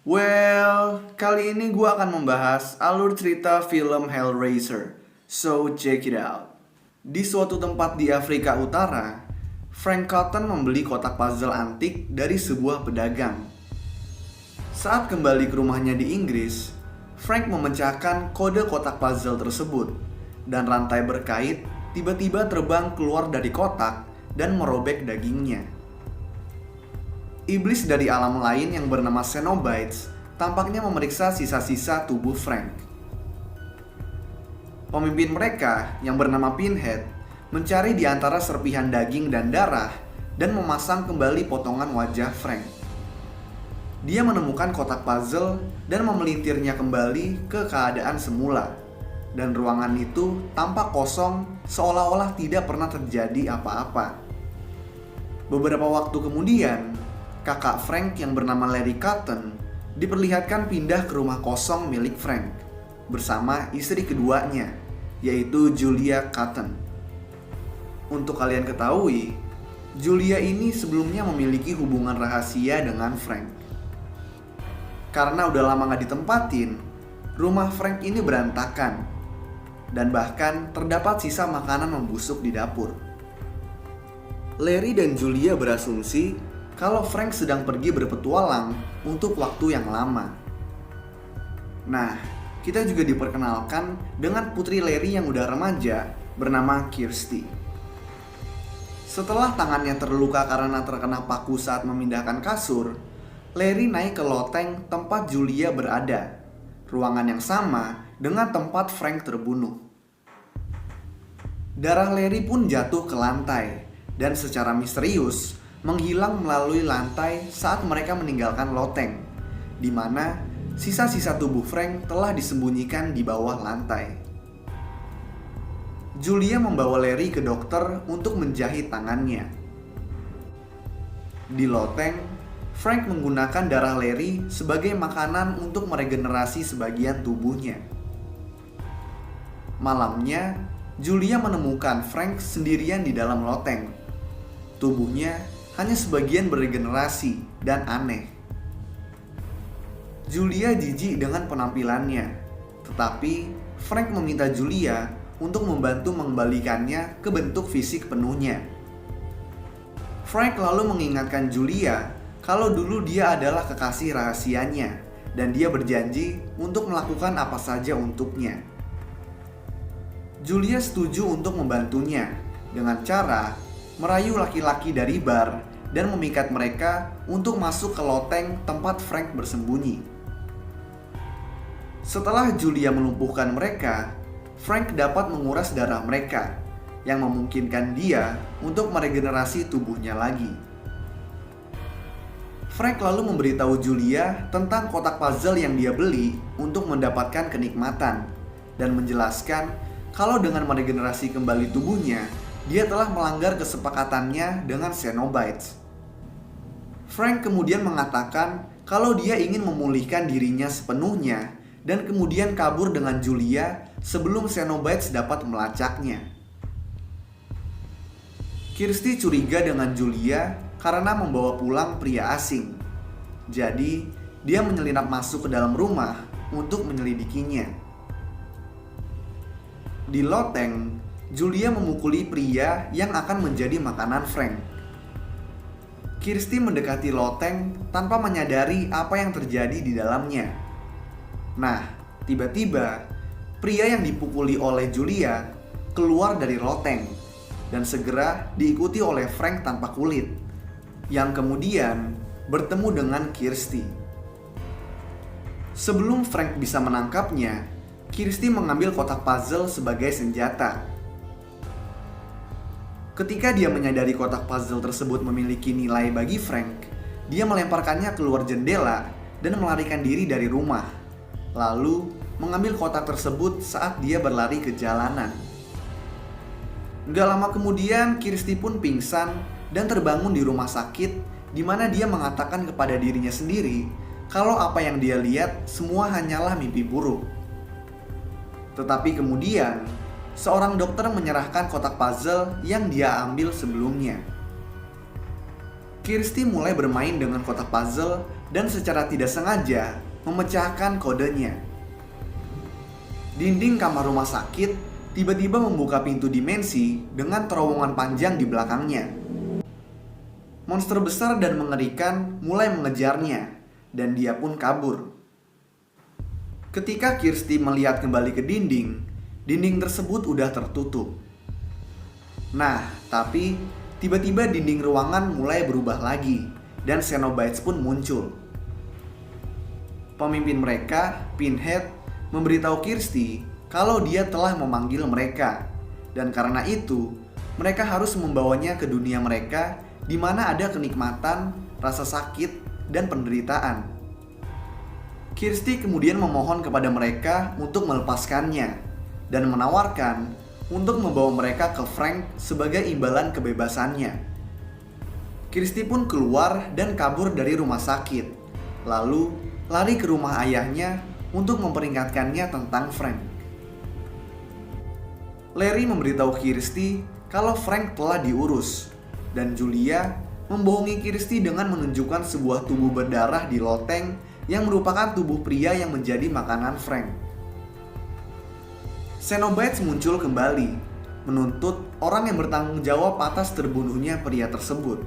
Kali ini gue akan membahas alur cerita film Hellraiser. So, check it out. Di suatu tempat di Afrika Utara, Frank Cotton membeli kotak puzzle antik dari sebuah pedagang. Saat kembali ke rumahnya di Inggris, Frank memecahkan kode kotak puzzle tersebut, dan rantai berkait tiba-tiba terbang keluar dari kotak dan merobek dagingnya. Iblis dari alam lain yang bernama Cenobites tampaknya memeriksa sisa-sisa tubuh Frank. Pemimpin mereka yang bernama Pinhead mencari di antara serpihan daging dan darah dan memasang kembali potongan wajah Frank. Dia menemukan kotak puzzle dan memelintirnya kembali ke keadaan semula, dan ruangan itu tampak kosong seolah-olah tidak pernah terjadi apa-apa. Beberapa waktu kemudian, kakak Frank yang bernama Larry Cotton diperlihatkan pindah ke rumah kosong milik Frank bersama istri keduanya, yaitu Julia Cotton. Untuk kalian ketahui, Julia ini sebelumnya memiliki hubungan rahasia dengan Frank. Karena udah lama gak ditempatin, rumah Frank ini berantakan, dan bahkan terdapat sisa makanan membusuk di dapur. Larry dan Julia berasumsi kalau Frank sedang pergi berpetualang untuk waktu yang lama. Nah, kita juga diperkenalkan dengan putri Larry yang udah remaja bernama Kirsty. Setelah tangannya terluka karena terkena paku saat memindahkan kasur, Larry naik ke loteng tempat Julia berada, ruangan yang sama dengan tempat Frank terbunuh. Darah Larry pun jatuh ke lantai dan secara misterius menghilang melalui lantai saat mereka meninggalkan loteng, di mana sisa-sisa tubuh Frank telah disembunyikan di bawah lantai. Julia membawa Larry ke dokter untuk menjahit tangannya. Di loteng, Frank menggunakan darah Larry sebagai makanan untuk meregenerasi sebagian tubuhnya. Malamnya, Julia menemukan Frank sendirian di dalam loteng. Tubuhnya hanya sebagian beregenerasi dan aneh. Julia jijik dengan penampilannya, tetapi Frank meminta Julia untuk membantu mengembalikannya ke bentuk fisik penuhnya. Frank lalu mengingatkan Julia kalau dulu dia adalah kekasih rahasianya dan dia berjanji untuk melakukan apa saja untuknya. Julia setuju untuk membantunya dengan cara merayu laki-laki dari bar dan memikat mereka untuk masuk ke loteng tempat Frank bersembunyi. Setelah Julia melumpuhkan mereka, Frank dapat menguras darah mereka, yang memungkinkan dia untuk meregenerasi tubuhnya lagi. Frank lalu memberitahu Julia tentang kotak puzzle yang dia beli untuk mendapatkan kenikmatan, dan menjelaskan kalau dengan meregenerasi kembali tubuhnya, dia telah melanggar kesepakatannya dengan Cenobites. Frank kemudian mengatakan kalau dia ingin memulihkan dirinya sepenuhnya dan kemudian kabur dengan Julia sebelum Cenobites dapat melacaknya. Kirsty curiga dengan Julia karena membawa pulang pria asing. Jadi, dia menyelinap masuk ke dalam rumah untuk menyelidikinya. Di loteng, Julia memukuli pria yang akan menjadi makanan Frank. Kirsty mendekati loteng tanpa menyadari apa yang terjadi di dalamnya. Nah, tiba-tiba pria yang dipukuli oleh Julia keluar dari loteng dan segera diikuti oleh Frank tanpa kulit, yang kemudian bertemu dengan Kirsty. Sebelum Frank bisa menangkapnya, Kirsty mengambil kotak puzzle sebagai senjata. Ketika dia menyadari kotak puzzle tersebut memiliki nilai bagi Frank, dia melemparkannya keluar jendela dan melarikan diri dari rumah, lalu mengambil kotak tersebut saat dia berlari ke jalanan. Gak lama kemudian, Kirsty pun pingsan dan terbangun di rumah sakit, di mana dia mengatakan kepada dirinya sendiri kalau apa yang dia lihat semua hanyalah mimpi buruk. Tetapi kemudian, seorang dokter menyerahkan kotak puzzle yang dia ambil sebelumnya. Kirsty mulai bermain dengan kotak puzzle dan secara tidak sengaja memecahkan kodenya. Dinding kamar rumah sakit tiba-tiba membuka pintu dimensi dengan terowongan panjang di belakangnya. Monster besar dan mengerikan mulai mengejarnya, dan dia pun kabur. Ketika Kirsty melihat kembali ke dinding, dinding tersebut udah tertutup. Nah, tapi tiba-tiba dinding ruangan mulai berubah lagi, dan Cenobites pun muncul. Pemimpin mereka, Pinhead, memberitahu Kirsty kalau dia telah memanggil mereka, dan karena itu mereka harus membawanya ke dunia mereka di mana ada kenikmatan, rasa sakit, dan penderitaan. Kirsty kemudian memohon kepada mereka untuk melepaskannya dan menawarkan untuk membawa mereka ke Frank sebagai imbalan kebebasannya. Kirsty pun keluar dan kabur dari rumah sakit, lalu lari ke rumah ayahnya untuk memperingatkannya tentang Frank. Larry memberitahu Kirsty kalau Frank telah diurus, dan Julia membohongi Kirsty dengan menunjukkan sebuah tubuh berdarah di loteng yang merupakan tubuh pria yang menjadi makanan Frank. Cenobites muncul kembali, menuntut orang yang bertanggung jawab atas terbunuhnya pria tersebut.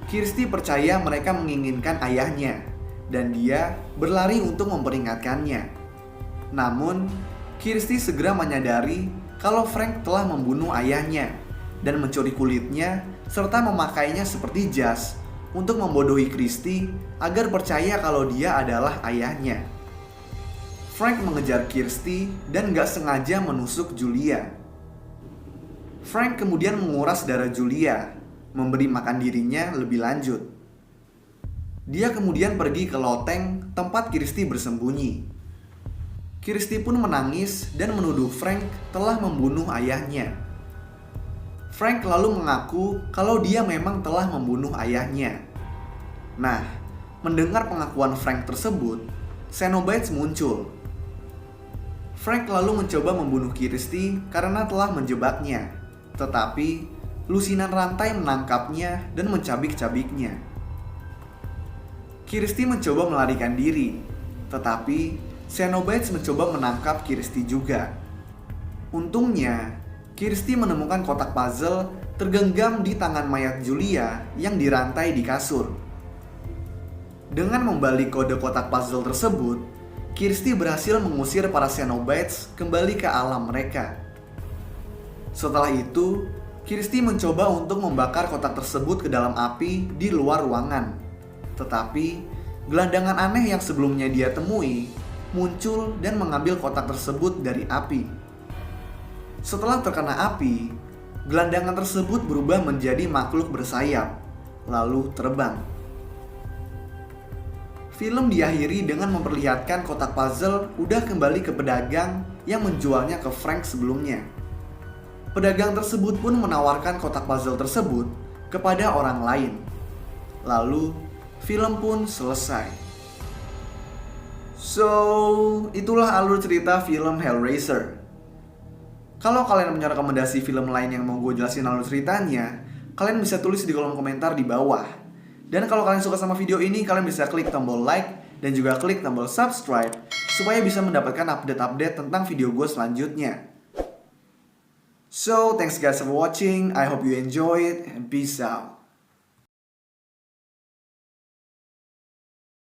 Kirsty percaya mereka menginginkan ayahnya, dan dia berlari untuk memperingatkannya. Namun, Kirsty segera menyadari kalau Frank telah membunuh ayahnya dan mencuri kulitnya serta memakainya seperti jas untuk membodohi Kirsty agar percaya kalau dia adalah ayahnya. Frank mengejar Kirsty dan gak sengaja menusuk Julia. Frank kemudian menguras darah Julia, memberi makan dirinya lebih lanjut. Dia kemudian pergi ke loteng tempat Kirsty bersembunyi. Kirsty pun menangis dan menuduh Frank telah membunuh ayahnya. Frank lalu mengaku kalau dia memang telah membunuh ayahnya. Nah, mendengar pengakuan Frank tersebut, Cenobites muncul. Frank lalu mencoba membunuh Kirsty karena telah menjebaknya, tetapi lusinan rantai menangkapnya dan mencabik-cabiknya. Kirsty mencoba melarikan diri, tetapi Cenobites mencoba menangkap Kirsty juga. Untungnya, Kirsty menemukan kotak puzzle tergenggam di tangan mayat Julia yang dirantai di kasur. Dengan membalik kode kotak puzzle tersebut, Kirsty berhasil mengusir para Cenobites kembali ke alam mereka. Setelah itu, Kirsty mencoba untuk membakar kotak tersebut ke dalam api di luar ruangan. Tetapi, gelandangan aneh yang sebelumnya dia temui muncul dan mengambil kotak tersebut dari api. Setelah terkena api, gelandangan tersebut berubah menjadi makhluk bersayap, lalu terbang. Film diakhiri dengan memperlihatkan kotak puzzle udah kembali ke pedagang yang menjualnya ke Frank sebelumnya. Pedagang tersebut pun menawarkan kotak puzzle tersebut kepada orang lain. Lalu, film pun selesai. So, itulah alur cerita film Hellraiser. Kalau kalian punya rekomendasi film lain yang mau gue jelasin alur ceritanya, kalian bisa tulis di kolom komentar di bawah. Dan kalau kalian suka sama video ini, kalian bisa klik tombol like dan juga klik tombol subscribe supaya bisa mendapatkan update-update tentang video gue selanjutnya. So, thanks guys for watching. I hope you enjoy it and peace out.